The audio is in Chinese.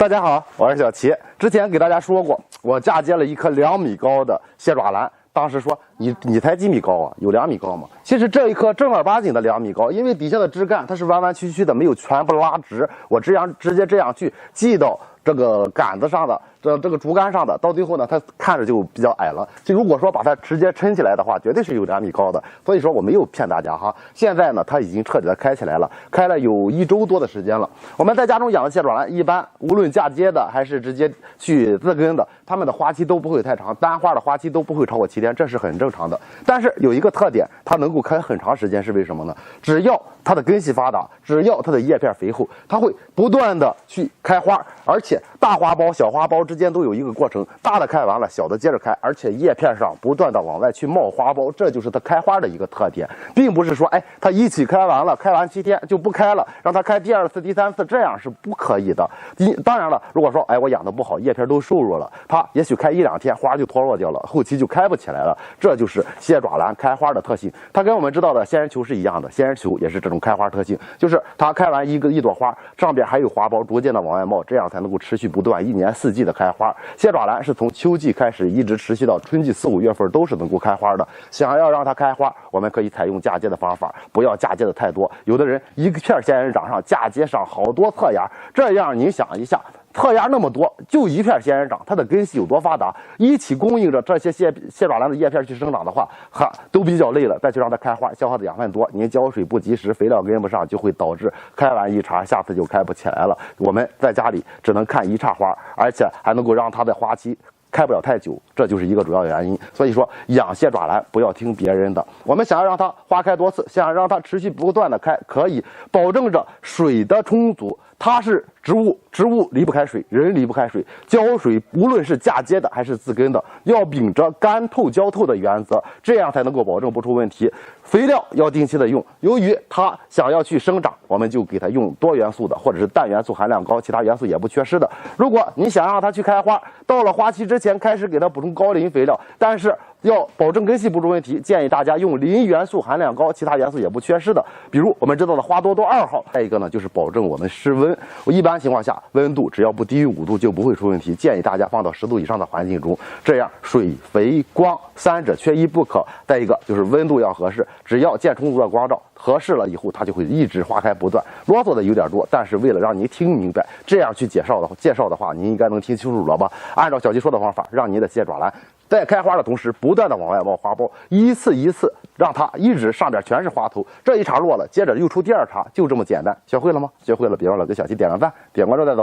大家好，我是小齐。之前给大家说过，我嫁接了一棵2米高的蟹爪兰。当时说你才几米高啊？有2米高吗？其实这一棵正儿八经的2米高，因为底下的枝干它是弯弯曲曲的，没有全部拉直。我直接这样去系到这个杆子上的这个竹竿上的，到最后呢，它看着就比较矮了。就如果说把它直接抻起来的话，绝对是有2米高的。所以说我没有骗大家哈。现在呢，它已经彻底的开起来了，开了有1周多的时间了。我们在家中养的蟹爪兰，一般无论嫁接的还是直接去自根的，它们的花期都不会太长，单花的花期都不会超过7天，这是很正常的。但是有一个特点，它能够开很长时间，是为什么呢？只要它的根系发达，只要它的叶片肥厚，它会不断的去开花，而且大花苞、小花苞之间都有一个过程，大的开完了，小的接着开，而且叶片上不断的往外去冒花苞，这就是它开花的一个特点，并不是说它一起开完了，开完7天就不开了，让它开第2次、第3次，这样是不可以的。当然了，如果说我养的不好，叶片都瘦弱了，它也许开1、2天花就脱落掉了，后期就开不起来了，这就是蟹爪兰开花的特性。它跟我们知道的仙人球是一样的，仙人球也是这种开花特性，就是它开完一朵花，上边还有花苞逐渐的往外冒，这样才能够持续不断，1年4季的开花。蟹爪兰是从秋季开始，一直持续到春季4、5月份都是能够开花的。想要让它开花，我们可以采用嫁接的方法，不要嫁接的太多。有的人一片仙人掌上嫁接上好多侧芽，这样你想一下，侧芽那么多，就一片仙人掌，它的根系有多发达？一起供应着这些蟹爪兰的叶片去生长的话，都比较累了，再去让它开花，消耗的养分多，您浇水不及时，肥料跟不上，就会导致开完1茬，下次就开不起来了。我们在家里只能看1茬花，而且还能够让它的花期开不了太久，这就是一个主要原因。所以说，养蟹爪兰不要听别人的，我们想要让它花开多次，想要让它持续不断的开，可以保证着水的充足。它是植物离不开水，人离不开水。浇水无论是嫁接的还是自根的，要秉着干透浇透的原则，这样才能够保证不出问题。肥料要定期的用，由于它想要去生长，我们就给它用多元素的，或者是氮元素含量高，其他元素也不缺失的。如果你想让它去开花，到了花期之前开始给它补充高磷肥料，但是要保证根系不出问题，建议大家用磷元素含量高，其他元素也不缺失的，比如我们知道的花多多2号。再一个呢，就是保证我们室温，一般情况下温度只要不低于5度就不会出问题，建议大家放到10度以上的环境中，这样水、肥、光3者缺一不可。再一个就是温度要合适，只要见充足的光照，合适了以后，它就会一直花开不断。啰嗦的有点多，但是为了让您听明白，这样去介绍的话，您应该能听清楚了吧？按照小鸡说的方法，让您的蟹爪兰在开花的同时，不断的往外冒花苞，一次一次让它一直上边全是花头，这1茬落了，接着又出第2茬，就这么简单。学会了吗？学会了，别忘了给小鸡点个赞，点关注带走。